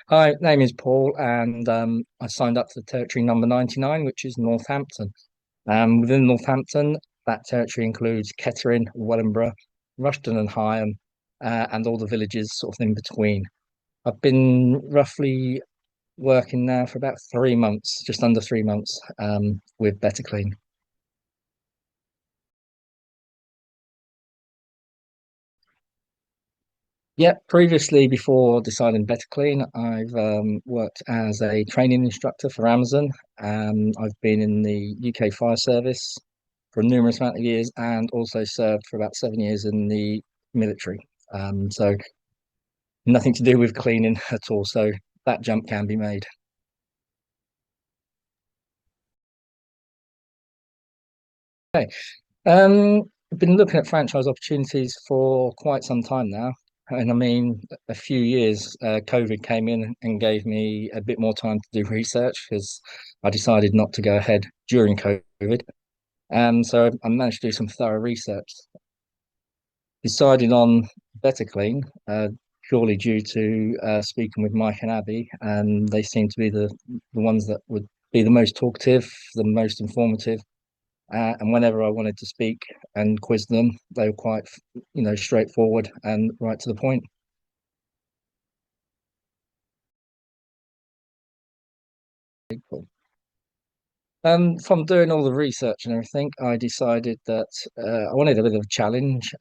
Hi, name is Paul, and I signed up to the territory number 99, which is Northampton. Within Northampton, that territory includes Kettering, Wellingborough, Rushden and Higham, and all the villages sort of in between. I've been roughly working now for about 3 months, just under 3 months, with Betterclean. Yeah, previously, before deciding Better Clean, I've worked as a training instructor for Amazon. I've been in the UK Fire Service for a numerous amount of years and also served for about 7 years in the military. So nothing to do with cleaning at all. So that jump can be made. Okay. I've been looking at franchise opportunities for quite some time now. And I mean, a few years, COVID came in and gave me a bit more time to do research because I decided not to go ahead during COVID. So I managed to do some thorough research. Decided on Better Clean, purely due to speaking with Mike and Abby, and they seem to be the ones that would be the most talkative, the most informative, and whenever I wanted to speak and quiz them, they were quite, straightforward and right to the point. From doing all the research and everything, I decided that I wanted a bit of a challenge.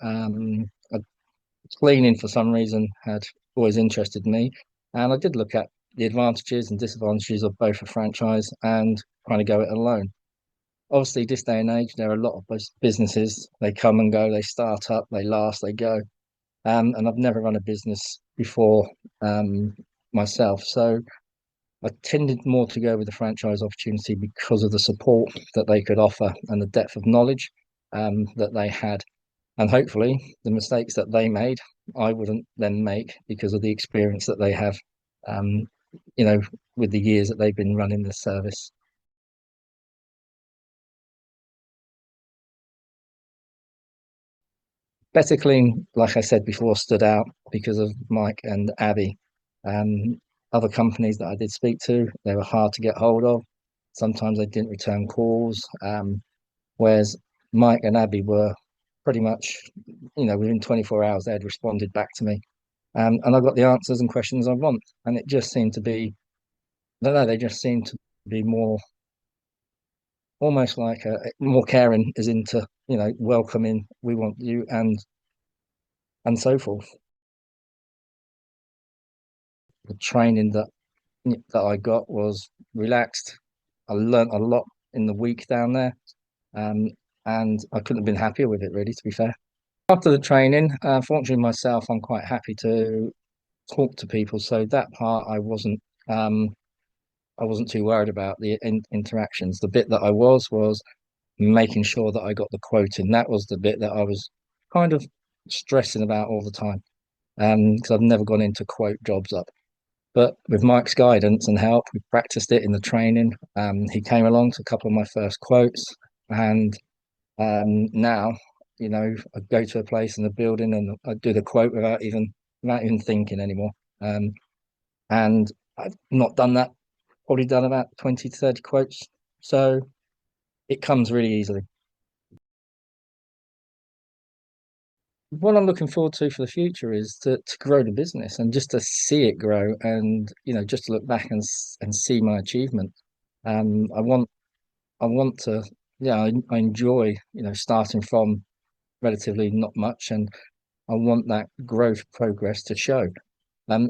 Cleaning, for some reason, had always interested me, and I did look at the advantages and disadvantages of both a franchise and trying to go it alone. Obviously, this day and age, there are a lot of businesses. They come and go, they start up, they last, they go. And I've never run a business before myself. So I tended more to go with the franchise opportunity because of the support that they could offer and the depth of knowledge that they had. And hopefully, the mistakes that they made, I wouldn't then make because of the experience that they have, um, you know, with the years that they've been running this service. Better Clean, like I said before, stood out because of Mike and Abby. Other companies that I did speak to, they were hard to get hold of. Sometimes they didn't return calls. Whereas Mike and Abby were pretty much, within 24 hours, they had responded back to me. And I got the answers and questions I want. And it just seemed to be, I don't know, they just seemed to be more, almost like more caring, as into, welcoming, we want you, and so forth. The training that I got was relaxed. I learnt a lot in the week down there, um, and I couldn't have been happier with it, really, to be fair. After the training, fortunately myself, I'm quite happy to talk to people, so that part I wasn't too worried about the interactions. The bit that I was making sure that I got the quote in. That was the bit that I was kind of stressing about all the time, because I've never gone into quote jobs up. But with Mike's guidance and help, we practiced it in the training. He came along to a couple of my first quotes, and now, I go to a place in the building and I do the quote without even thinking anymore. Um, and I've not done that. Probably done about 20 to 30 quotes, so it comes really easily. What I'm looking forward to for the future is to grow the business and just to see it grow, and just to look back and see my achievement. I want to, yeah, I enjoy, starting from relatively not much, and I want that growth progress to show.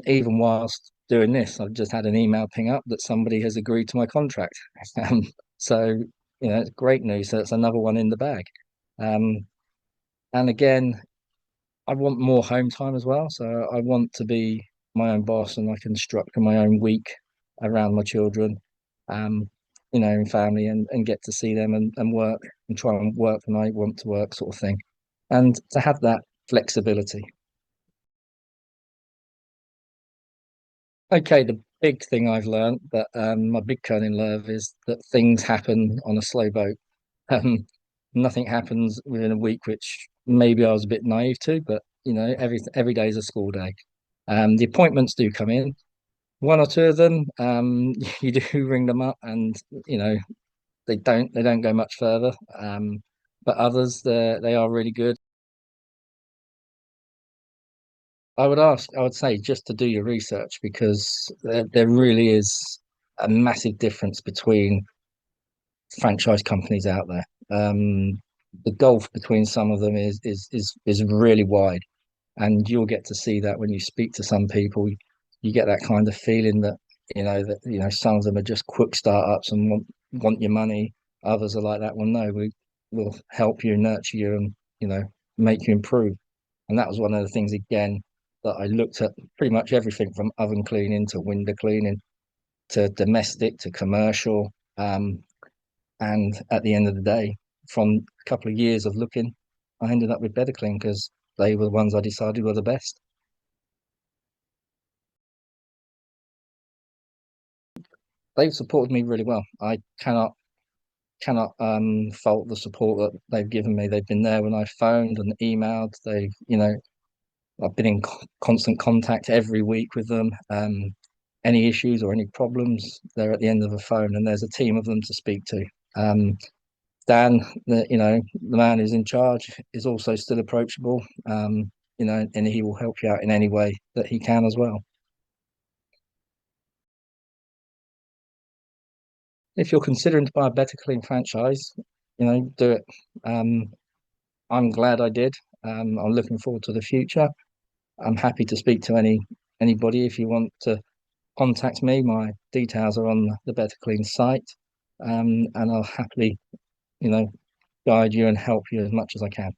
Even whilst doing this, I've just had an email ping up that somebody has agreed to my contract. Um, so, it's great news. So it's another one in the bag. Um, and again, I want more home time as well. So I want to be my own boss and I can structure my own week around my children, um, and family, and get to see them and work and try and work when I want to work, sort of thing. And to have that flexibility. Okay, the big thing I've learned that my big cone in love is that things happen on a slow boat. Um, Nothing happens within a week, which maybe I was a bit naive to, but every day is a school day. The appointments do come in. One or two of them, you do ring them up, and you know they don't go much further. But others, they are really good. I would say just to do your research because there really is a massive difference between franchise companies out there. The gulf between some of them is really wide, and you'll get to see that when you speak to some people. You get that kind of feeling that some of them are just quick startups and want your money. Others are like that. Well, no, we will help you, nurture you, and make you improve. And that was one of the things again that I looked at pretty much everything from oven cleaning to window cleaning to domestic to commercial. And at the end of the day, from a couple of years of looking, I ended up with Betterclean because they were the ones I decided were the best. They've supported me really well. I cannot fault the support that they've given me. They've been there when I phoned and emailed. I've been in constant contact every week with them. Any issues or any problems, they're at the end of the phone, and there's a team of them to speak to. Um, Dan, the man who's in charge, is also still approachable. And he will help you out in any way that he can as well. If you're considering to buy a Better Clean franchise, do it. Um, I'm glad I did. I'm looking forward to the future. I'm happy to speak to anybody if you want to contact me. My details are on the Better Clean site, and I'll happily, you know, guide you and help you as much as I can.